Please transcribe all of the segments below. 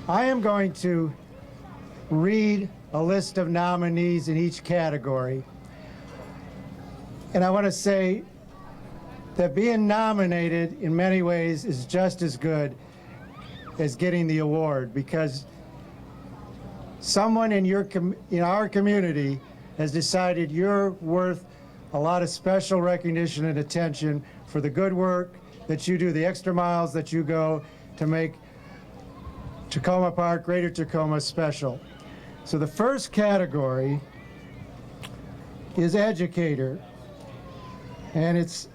I am going to read a list of nominees in each category. And I want to say that being nominated in many ways is just as good as getting the award, because someone in our community has decided you're worth a lot of special recognition and attention for the good work that you do, the extra miles that you go to make Takoma Park, Greater Tacoma special. So the first category is educator. And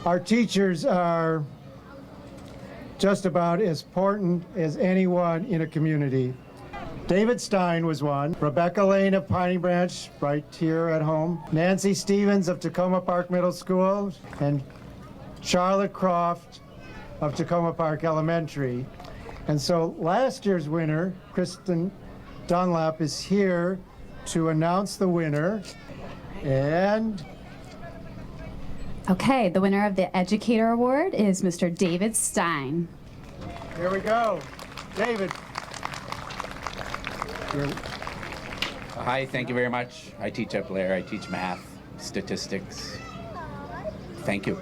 our teachers are just about as important as anyone in a community. David Stein was one, Rebecca Lane of Piney Branch, right here at home, Nancy Stevens of Takoma Park Middle School, and Charlotte Croft of Takoma Park Elementary. And so last year's winner, Kristen Dunlap, is here to announce the winner. And okay, the winner of the Educator Award is Mr. David Stein. Here we go. David. Hi, thank you very much. I teach up there. I teach math, statistics. Thank you.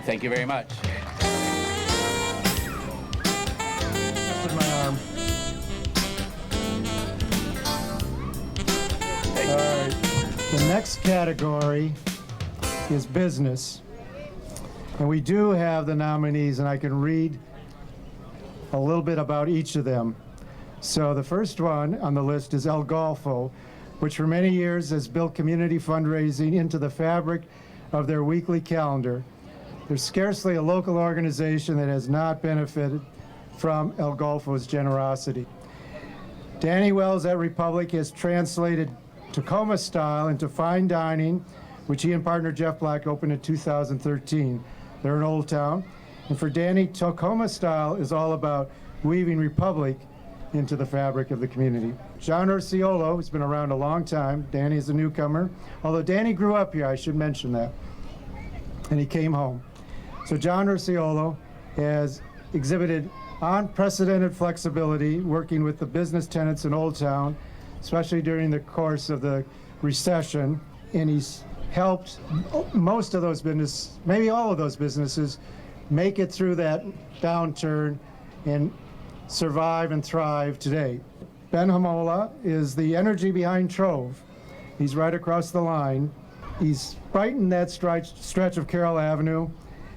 Thank you very much. Just my arm. All right. The next category is business. And we do have the nominees, and I can read a little bit about each of them. So the first one on the list is El Golfo, which for many years has built community fundraising into the fabric of their weekly calendar. There's scarcely a local organization that has not benefited from El Golfo's generosity. Danny Wells at Republic has translated Tacoma style into fine dining, which he and partner Jeff Black opened in 2013. They're in Old Town. And for Danny, Tacoma style is all about weaving Republic into the fabric of the community. John Orciolo has been around a long time. Danny is a newcomer. Although Danny grew up here, I should mention that. And he came home. So John Orciolo has exhibited unprecedented flexibility working with the business tenants in Old Town, especially during the course of the recession. And he's helped most of those businesses, maybe all of those businesses, make it through that downturn and survive and thrive today. Ben Hamola is the energy behind Trove. He's right across the line. He's brightened that stretch of Carroll Avenue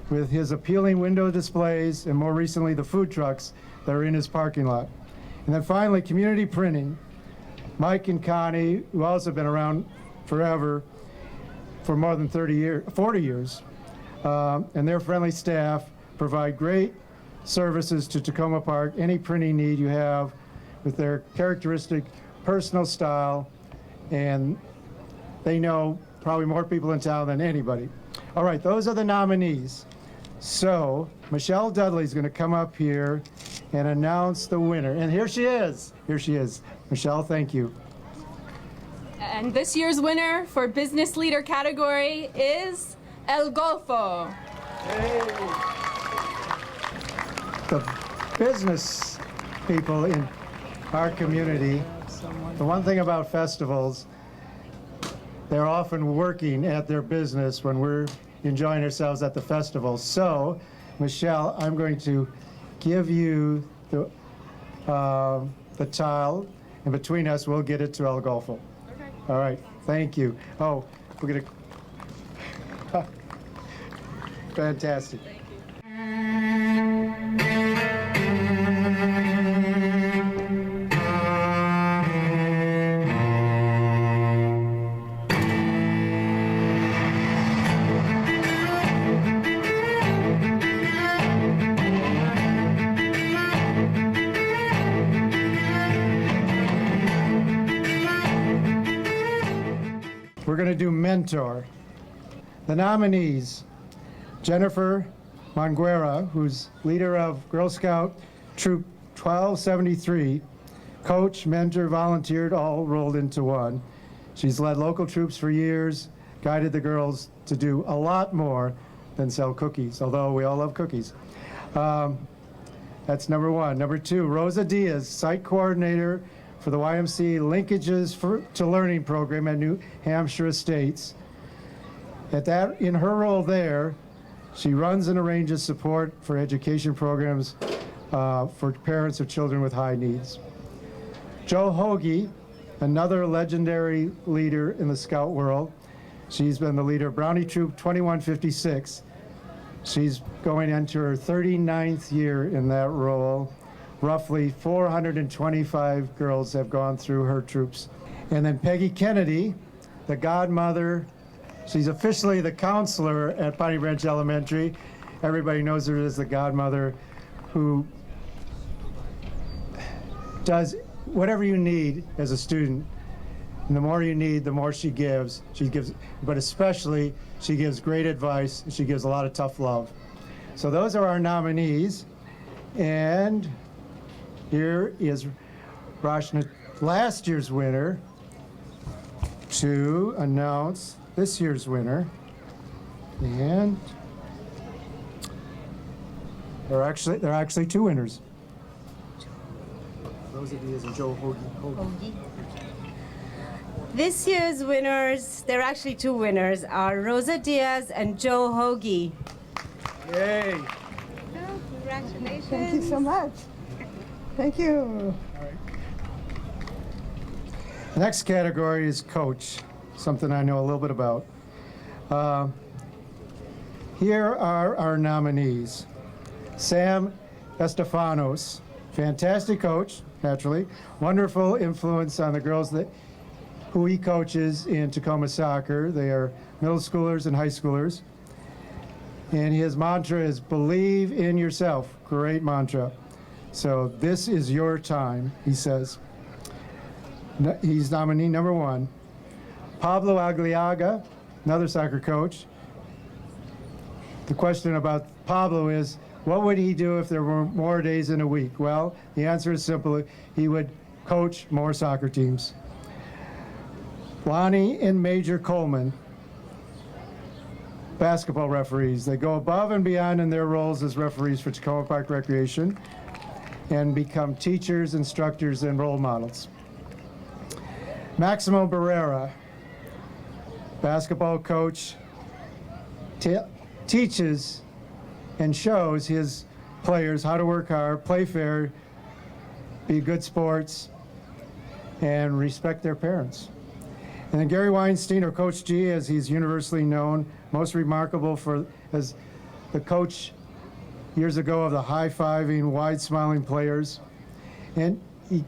with his appealing window displays and more recently the food trucks that are in his parking lot. And then finally, community printing. Mike and Connie, who also have been around forever, for more than 40 years, and their friendly staff provide great services to Takoma Park, any printing need you have with their characteristic personal style, and they know probably more people in town than anybody. All right, those are the nominees. So Michelle Dudley's going to come up here and announce the winner. And here she is. Here she is. Michelle, thank you. And this year's winner for Business Leader category is El Golfo. Hey. The business people in our community, the one thing about festivals, they're often working at their business when we're enjoying ourselves at the festival. So, Michelle, I'm going to give you the tile, and between us, we'll get it to El Golfo. Okay. All right, thank you. Oh, we're gonna, fantastic. We're going to do mentor. The nominees: Jennifer Manguera, who's leader of Girl Scout Troop 1273, coach, mentor, volunteered, all rolled into one. She's led local troops for years, guided the girls to do a lot more than sell cookies, although we all love cookies. That's number one. Number two, Rosa Diaz, site coordinator for the YMCA Linkages to Learning program at New Hampshire Estates. In her role there, she runs and arranges support for education programs for parents of children with high needs. Joe Hoagie, another legendary leader in the Scout world. She's been the leader of Brownie Troop 2156. She's going into her 39th year in that role. Roughly 425 girls have gone through her troops. And then Peggy Kennedy, the godmother. She's officially the counselor at Piney Branch Elementary. Everybody knows her as the godmother who does whatever you need as a student. And the more you need, the more she gives. But especially, she gives great advice. She gives a lot of tough love. So those are our nominees. And here is Rashna, last year's winner, to announce this year's winner. And there are actually two winners. Rosa Diaz and Joe Hoagie. This year's winners, there are actually two winners, are Rosa Diaz and Joe Hoagie. Yay! Congratulations. Thank you so much. Thank you. The next category is coach, something I know a little bit about. Here are our nominees. Sam Estefanos, fantastic coach, naturally. Wonderful influence on the girls who he coaches in Takoma soccer. They are middle schoolers and high schoolers. And his mantra is believe in yourself. Great mantra. So this is your time, he says. He's nominee number one. Pablo Agliaga, another soccer coach. The question about Pablo is, what would he do if there were more days in a week? Well, the answer is simple. He would coach more soccer teams. Lonnie and Major Coleman, basketball referees. They go above and beyond in their roles as referees for Takoma Park Recreation and become teachers, instructors, and role models. Maximo Barrera, basketball coach, teaches and shows his players how to work hard, play fair, be good sports, and respect their parents. And then Gary Weinstein, or Coach G, as he's universally known, most remarkable as the coach years ago of the high-fiving, wide-smiling players. And he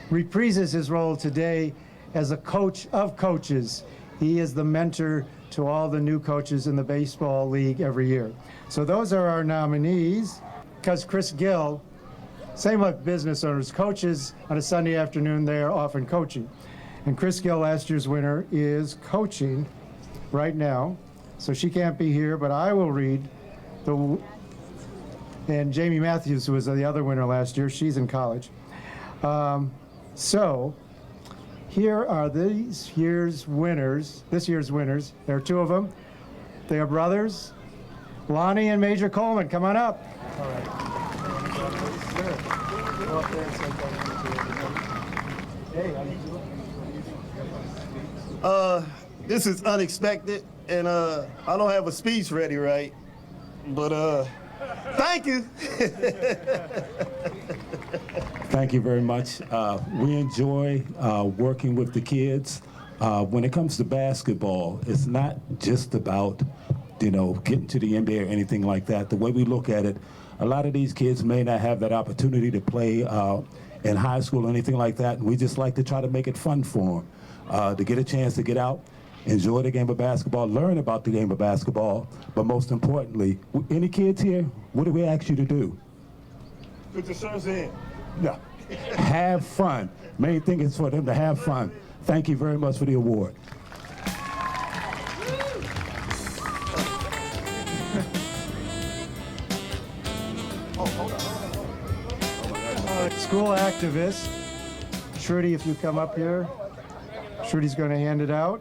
reprises his role today as a coach of coaches. He is the mentor to all the new coaches in the baseball league every year. So those are our nominees. Because Chris Gill, same like business owners, coaches on a Sunday afternoon, they are often coaching. And Chris Gill, last year's winner, is coaching right now. So she can't be here, but I will read and Jamie Matthews, who was the other winner last year, she's in college. So here are this year's winners. There are two of them. They are brothers, Lonnie and Major Coleman. Come on up. All right. Go up there and say hey, how you doing? This is unexpected, and I don't have a speech ready, right? But thank you. Thank you very much. We enjoy working with the kids. When it comes to basketball, it's not just about, getting to the NBA or anything like that. The way we look at it, a lot of these kids may not have that opportunity to play in high school or anything like that, and we just like to try to make it fun for them, to get a chance to get out, enjoy the game of basketball, learn about the game of basketball, but most importantly, any kids here, what do we ask you to do? Put your shirts in. No. Have fun. Main thing is for them to have fun. Thank you very much for the award. School activist, Trudy, if you come up here. Trudy's going to hand it out.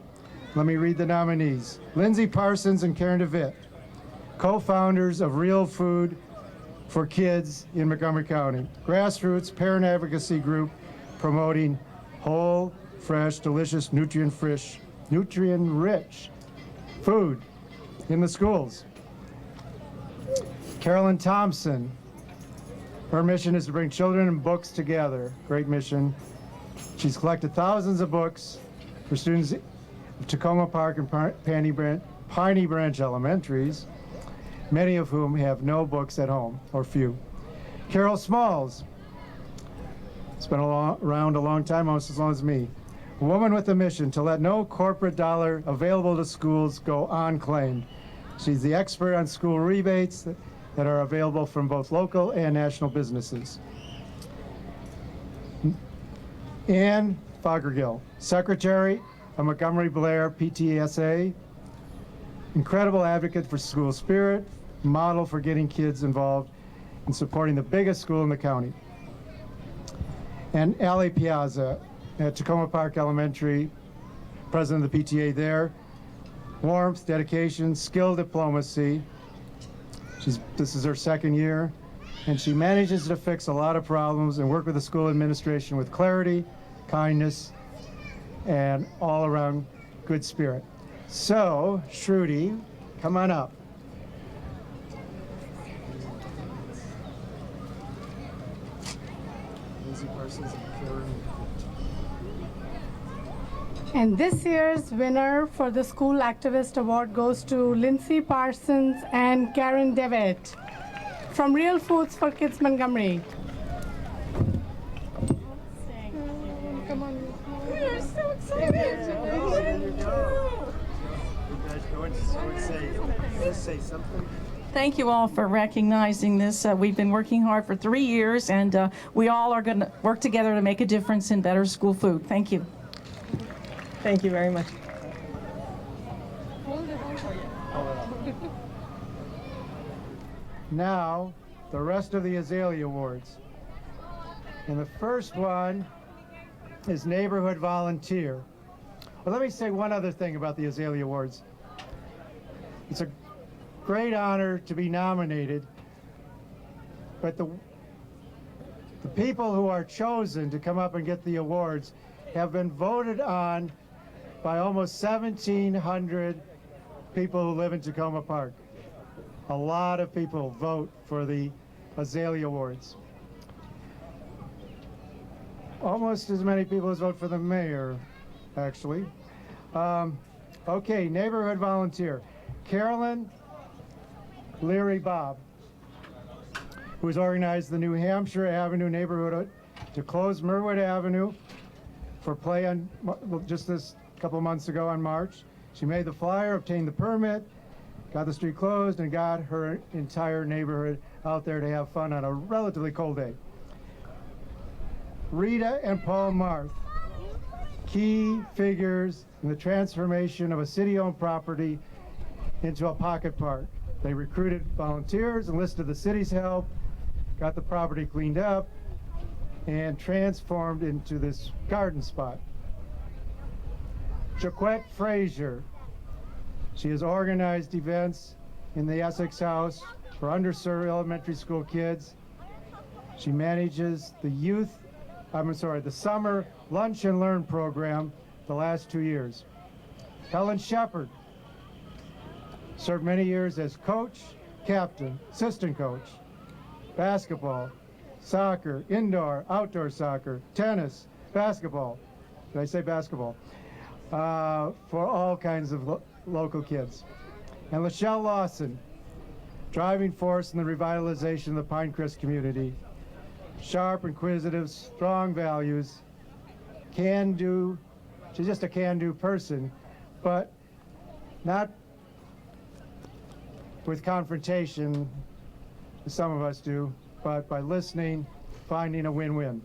Let me read the nominees. Lindsay Parsons and Karen DeVitt, co-founders of Real Food for kids in Montgomery County. Grassroots parent advocacy group promoting whole, fresh, delicious, nutrient-rich food in the schools. Carolyn Thompson, her mission is to bring children and books together. Great mission. She's collected thousands of books for students of Takoma Park and Piney Branch Elementaries, many of whom have no books at home, or few. Carol Smalls, it's been around a long time, almost as long as me. A woman with a mission to let no corporate dollar available to schools go unclaimed. She's the expert on school rebates that are available from both local and national businesses. Ann Fothergill, Secretary of Montgomery Blair PTSA, incredible advocate for school spirit, model for getting kids involved in supporting the biggest school in the county. And Allie Piazza at Takoma Park Elementary, president of the PTA there. Warmth, dedication, skill, diplomacy. This is her second year, and she manages to fix a lot of problems and work with the school administration with clarity, kindness, and all around good spirit. So, Shruti, come on up. And this year's winner for the School Activist Award goes to Lindsay Parsons and Karen Devitt from Real Foods for Kids Montgomery. Come on. We're so excited. Say something. Thank you all for recognizing this. We've been working hard for 3 years, and we all are going to work together to make a difference in better school food. Thank you. Thank you very much. Now, the rest of the Azalea Awards. And the first one is Neighborhood Volunteer. Well, let me say one other thing about the Azalea Awards. It's a great honor to be nominated, but the people who are chosen to come up and get the awards have been voted on by almost 1,700 people who live in Takoma Park. A lot of people vote for the Azalea Awards. Almost as many people as vote for the mayor, actually. Okay, Neighborhood Volunteer. Carolyn Leary Bob, who's organized the New Hampshire Avenue neighborhood to close Merwood Avenue for play on just this couple months ago on March. She made the flyer, obtained the permit, got the street closed, and got her entire neighborhood out there to have fun on a relatively cold day. Rita and Paul Marth, key figures in the transformation of a city-owned property into a pocket park. They recruited volunteers, enlisted the city's help, got the property cleaned up, and transformed into this garden spot. Jaquette Frazier, she has organized events in the Essex House for underserved elementary school kids. She manages the summer lunch and learn program the last 2 years. Helen Shepard served many years as coach, captain, assistant coach, basketball, soccer, indoor, outdoor soccer, tennis, basketball. Did I say basketball? For all kinds of local kids. And Lachelle Lawson, driving force in the revitalization of the Pinecrest community. Sharp, inquisitive, strong values, can-do. She's just a can-do person, but not with confrontation, as some of us do, but by listening, finding a win-win.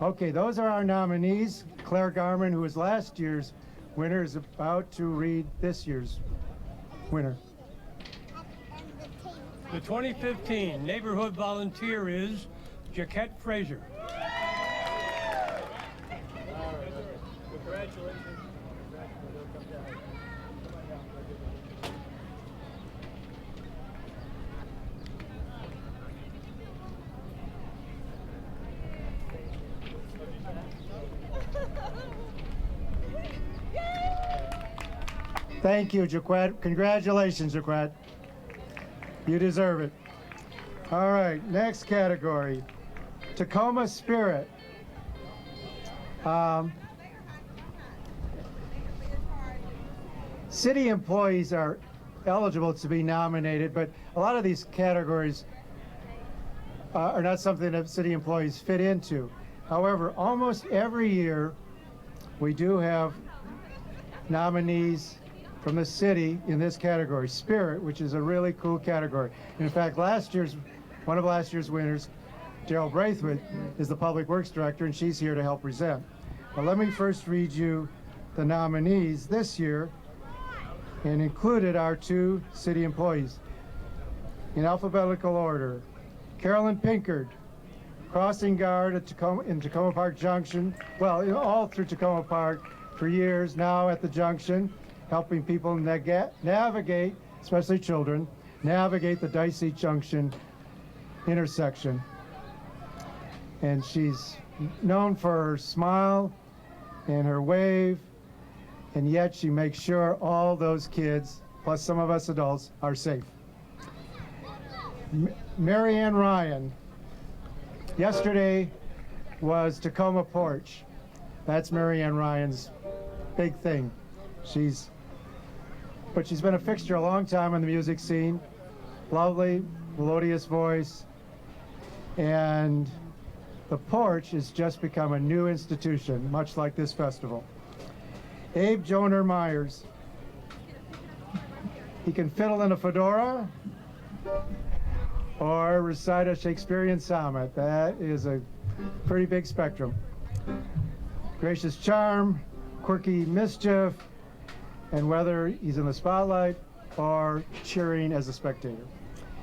Okay, those are our nominees. Claire Garman, who was last year's winner, is about to read this year's winner. The 2015 Neighborhood Volunteer is Jaquette Frazier. Congratulations. Thank you, Jaquette. Congratulations, Jaquette. You deserve it. All right, next category, Takoma Spirit. City employees are eligible to be nominated, but a lot of these categories are not something that city employees fit into. However, almost every year we do have nominees from the city in this category, Spirit, which is a really cool category. In fact, one of last year's winners, Daryl Braithwaite, is the Public Works Director, and she's here to help present. But let me first read you the nominees this year, and included our 2 city employees. In alphabetical order, Carolyn Pinkard, crossing guard at Takoma Park Junction, well, all through Takoma Park for years, now at the junction, helping people navigate, especially children, navigate the dicey junction intersection. And she's known for her smile and her wave, and yet she makes sure all those kids, plus some of us adults, are safe. Marianne Ryan. Yesterday was Takoma Porch. That's Marianne Ryan's big thing. But she's been a fixture a long time in the music scene. Lovely, melodious voice. And the Porch has just become a new institution, much like this festival. Abe Joner Myers. He can fiddle in a fedora or recite a Shakespearean sonnet. That is a pretty big spectrum. Gracious charm, quirky mischief, and whether he's in the spotlight or cheering as a spectator.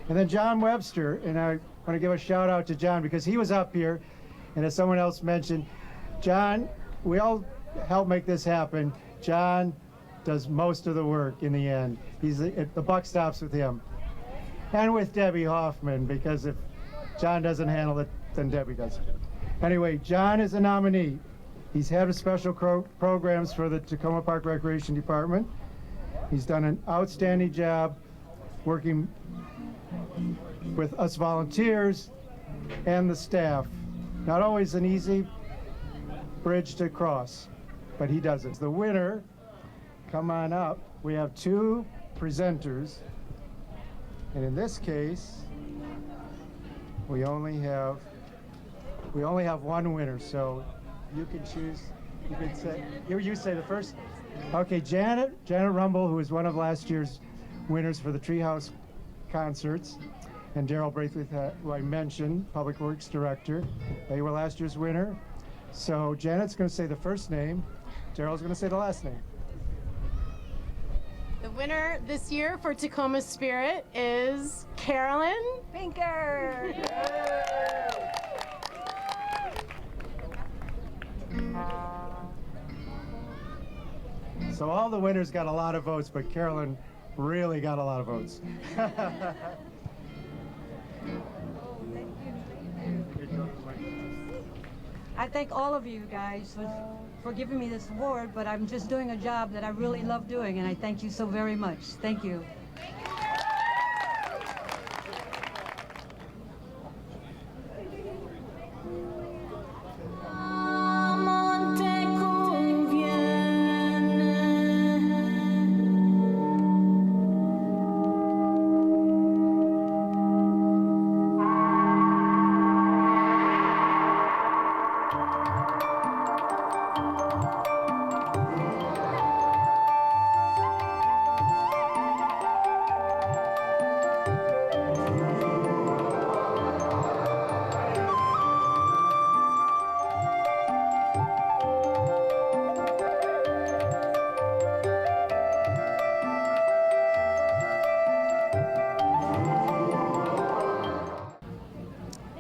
And then John Webster, and I want to give a shout out to John because he was up here, and as someone else mentioned, John, we all help make this happen. John does most of the work in the end. The buck stops with him. And with Debbie Hoffman, because if John doesn't handle it, then Debbie does. Anyway, John is a nominee. He's head of special programs for the Takoma Park Recreation Department. He's done an outstanding job working with us volunteers and the staff. Not always an easy bridge to cross, but he does it. The winner, come on up. We have 2 presenters. And in this case, we only have 1 winner, so you can choose. You can say you say the first. Okay, Janet Rumble, who is one of last year's winners for the Treehouse concerts, and Daryl Braithwaite, who I mentioned, Public Works Director. They were last year's winner. So Janet's going to say the first name. Daryl's going to say the last name. The winner this year for Takoma Spirit is Carolyn Pinker. So all the winners got a lot of votes, but Carolyn really got a lot of votes. I thank all of you guys for giving me this award, but I'm just doing a job that I really love doing, and I thank you so very much. Thank you.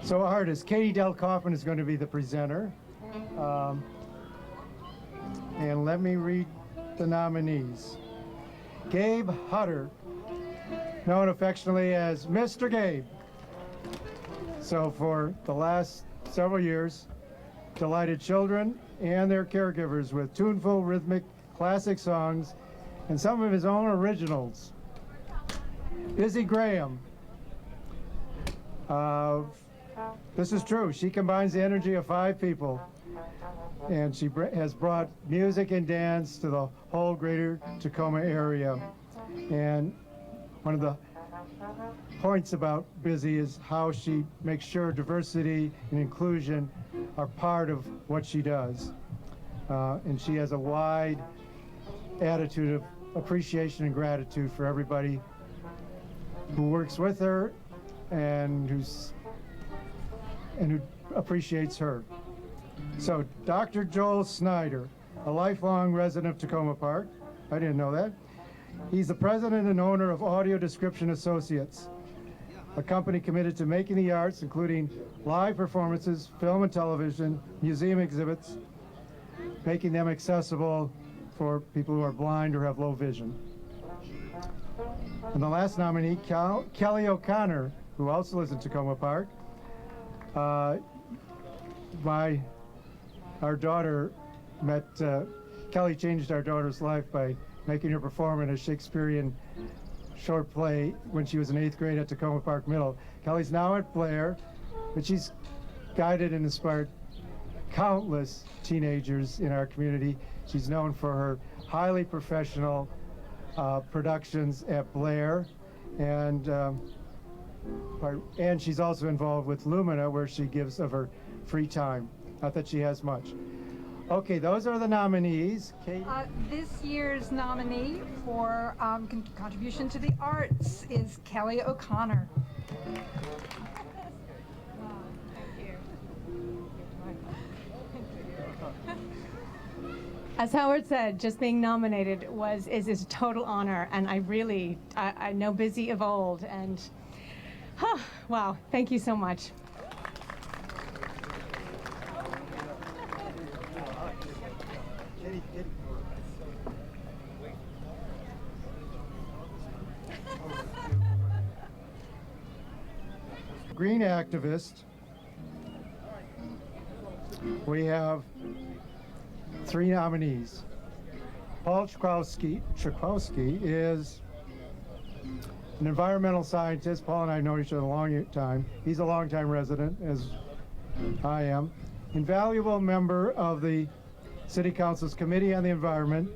So artist Katie Del Kaufman is going to be the presenter. And let me read the nominees. Gabe Hutter, known affectionately as Mr. Gabe. So for the last several years, delighted children and their caregivers with tuneful, rhythmic, classic songs and some of his own originals. Izzy Graham. This is true. She combines the energy of 5 people, and she has brought music and dance to the whole greater Tacoma area. And one of the points about Busy is how she makes sure diversity and inclusion are part of what she does. And she has a wide attitude of appreciation and gratitude for everybody who works with her and who appreciates her. So Dr. Joel Snyder, a lifelong resident of Takoma Park. I didn't know that. He's the president and owner of Audio Description Associates, a company committed to making the arts, including live performances, film and television, museum exhibits, making them accessible for people who are blind or have low vision. And the last nominee, Kelly O'Connor, who also lives in Takoma Park. Our daughter met, Kelly changed our daughter's life by making her perform in a Shakespearean short play when she was in 8th grade at Takoma Park Middle. Kelly's now at Blair, but she's guided and inspired countless teenagers in our community. She's known for her highly professional productions at Blair, and she's also involved with Lumina, where she gives of her free time. Not that she has much. Okay, those are the nominees. Katie? This year's nominee for contribution to the arts is Kelly O'Connor. As Howard said, just being nominated is a total honor, and I know Busy of old, and wow, thank you so much. Green activist, we have 3 nominees. Paul Czakowski is an environmental scientist. Paul and I know each other a long time. He's a longtime resident, as I am. Invaluable member of the City Council's Committee on the Environment.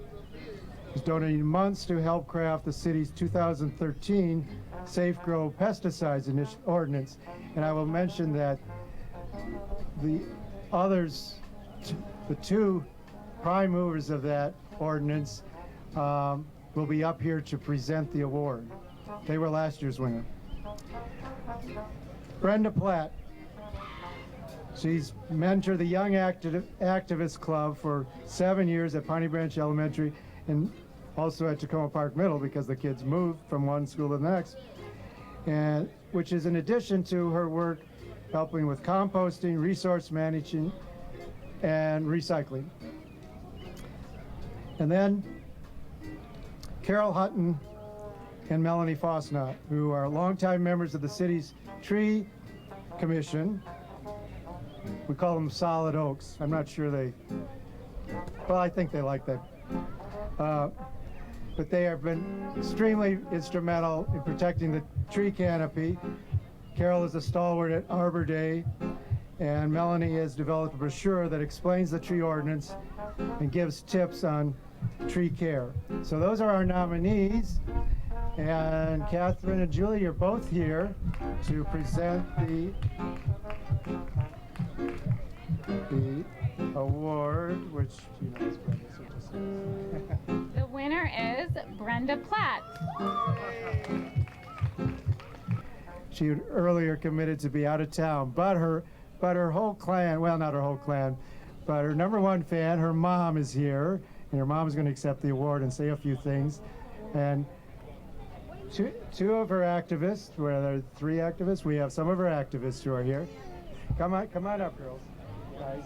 He's donated months to help craft the city's 2013 Safe Grow Pesticides Ordinance. And I will mention that the the 2 prime movers of that ordinance will be up here to present the award. They were last year's winner. Brenda Platt. She's mentored the Young Activist Club for 7 years at Piney Branch Elementary and also at Takoma Park Middle, because the kids moved from one school to the next, and which is in addition to her work helping with composting, resource management, and recycling. And then Carol Hutton and Melanie Fosnot, who are longtime members of the city's Tree Commission. We call them Solid Oaks. I'm not sure well, I think they like that. But they have been extremely instrumental in protecting the tree canopy. Carol is a stalwart at Arbor Day, and Melanie has developed a brochure that explains the tree ordinance and gives tips on tree care. So those are our nominees, and Catherine and Julie, you're both here to present the award, which you know is Brenda, so just The winner is Brenda Platt. She had earlier committed to be out of town, but her whole clan, well, not her whole clan, but her #1 fan, her mom, is here, and her mom is going to accept the award and say a few things. And two of her activists, well, there are 3 activists. We have some of her activists who are here. Come on up, girls, guys.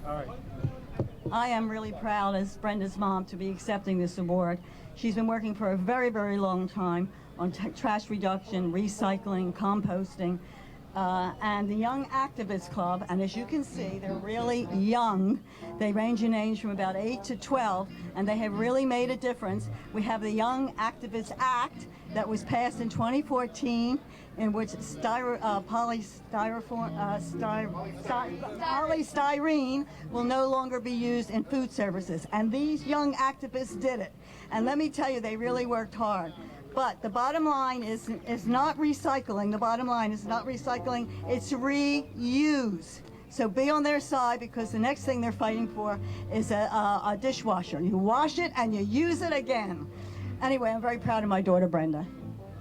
All right. I am really proud as Brenda's mom to be accepting this award. She's been working for a very, very long time on trash reduction, recycling, composting, and the Young Activists Club. And as you can see, they're really young. They range in age from about 8 to 12, and they have really made a difference. We have the Young Activists Act that was passed in 2014, in which polystyrene will no longer be used in food services. And these young activists did it. And let me tell you, they really worked hard. But the bottom line is not recycling. The bottom line is not recycling, it's reuse. So be on their side, because the next thing they're fighting for is a dishwasher. You wash it and you use it again. Anyway, I'm very proud of my daughter Brenda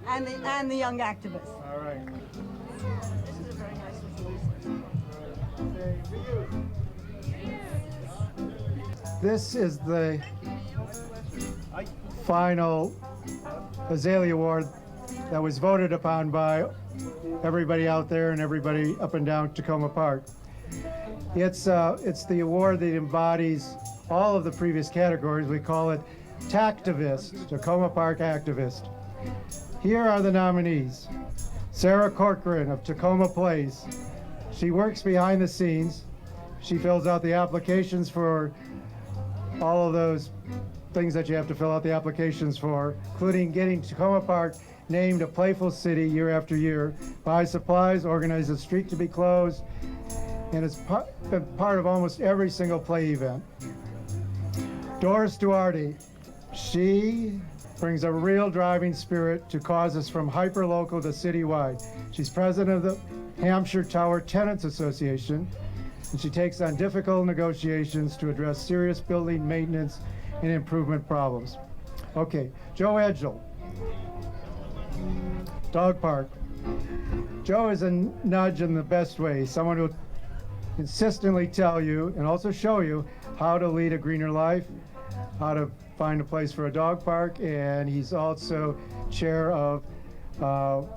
and the young activists. All right. This is a very nice resolution. This is the final Azalea Award that was voted upon by everybody out there and everybody up and down Takoma Park. It's the award that embodies all of the previous categories. We call it Tactivist, Takoma Park Activist. Here are the nominees. Sarah Corcoran of Takoma Place. She works behind the scenes. She fills out the applications for all of those things that you have to fill out the applications for, including getting Takoma Park named a playful city year after year, buys supplies, organizes a street to be closed, and has been part of almost every single play event. Doris Duarte, she brings a real driving spirit to causes from hyper-local to citywide. She's president of the Hampshire Tower Tenants Association, and she takes on difficult negotiations to address serious building maintenance and improvement problems. Okay, Joe Edgell, Dog Park. Joe is a nudge in the best way, someone who will consistently tell you and also show you how to lead a greener life, how to find a place for a dog park, and he's also chair of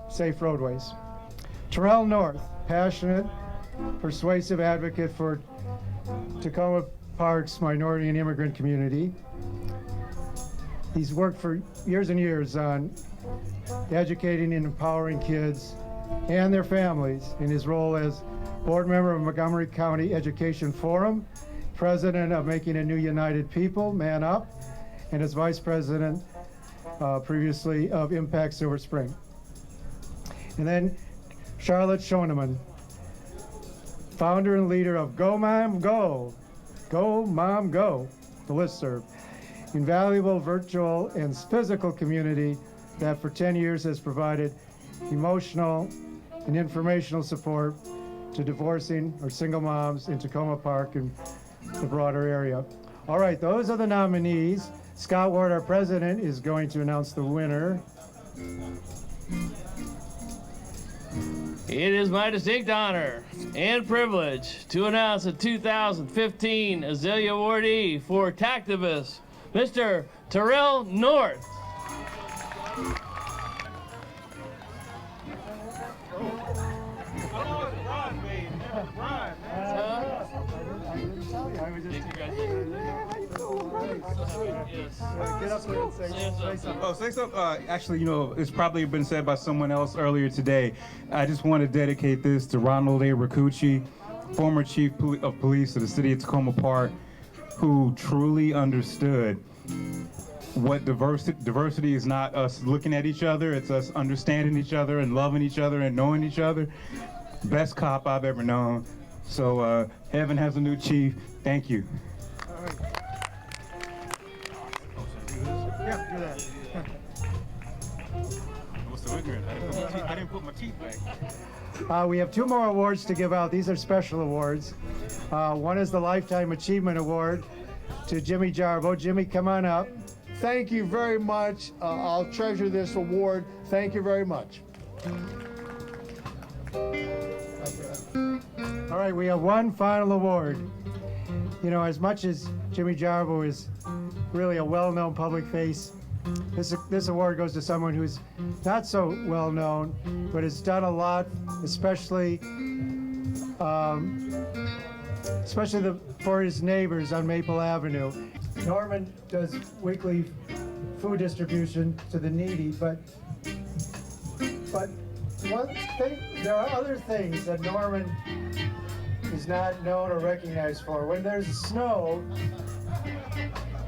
Safe Roadways. Terrell North, passionate, persuasive advocate for Takoma Park's minority and immigrant community. He's worked for years and years on educating and empowering kids and their families in his role as board member of Montgomery County Education Forum, president of Making a New United People, Man Up, and as vice president previously of Impact Silver Spring. And then Charlotte Schoeneman, founder and leader of Go Mom Go, Go Mom Go, the listserv, invaluable virtual and physical community that for 10 years has provided emotional and informational support to divorcing or single moms in Takoma Park and the broader area. All right, those are the nominees. Scott Ward, our president, is going to announce the winner. It is my distinct honor and privilege to announce the 2015 Azalea Awardee for Tactivist, Mr. Terrell North. Oh, say something. Actually, you know, it's probably been said by someone else earlier today. I just want to dedicate this to Ronald A. Rakucci, former chief of police of the city of Takoma Park, who truly understood what diversity is. Not us looking at each other, it's us understanding each other and loving each other and knowing each other. Best cop I've ever known. So heaven has a new chief. Thank you. All right. Yeah, do that. What's the ignorant? I didn't put my teeth back. We have two more awards to give out. These are special awards. One is the Lifetime Achievement Award to Jimmy Jarbo. Jimmy, come on up. Thank you very much. I'll treasure this award. Thank you very much. All right, we have one final award. You know, as much as Jimmy Jarbo is really a well-known public face, this award goes to someone who's not so well-known, but has done a lot, especially for his neighbors on Maple Avenue. Norman does weekly food distribution to the needy, but one thing, there are other things that Norman is not known or recognized for. When there's snow,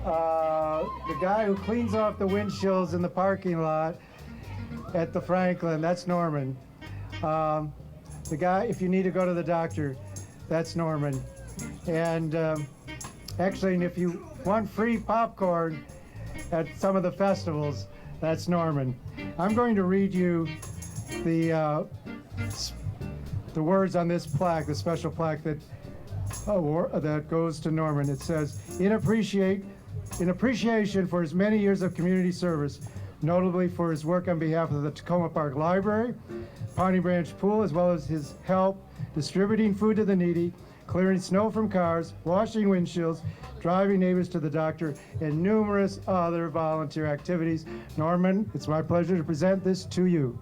the guy who cleans off the windshields in the parking lot at the Franklin, that's Norman. The guy, if you need to go to the doctor, that's Norman. And actually, and if you want free popcorn at some of the festivals, that's Norman. I'm going to read you the words on this plaque, the special plaque that goes to Norman. It says, in appreciation for his many years of community service, notably for his work on behalf of the Takoma Park Library, Pawnee Branch Pool, as well as his help distributing food to the needy, clearing snow from cars, washing windshields, driving neighbors to the doctor, and numerous other volunteer activities. Norman, it's my pleasure to present this to you.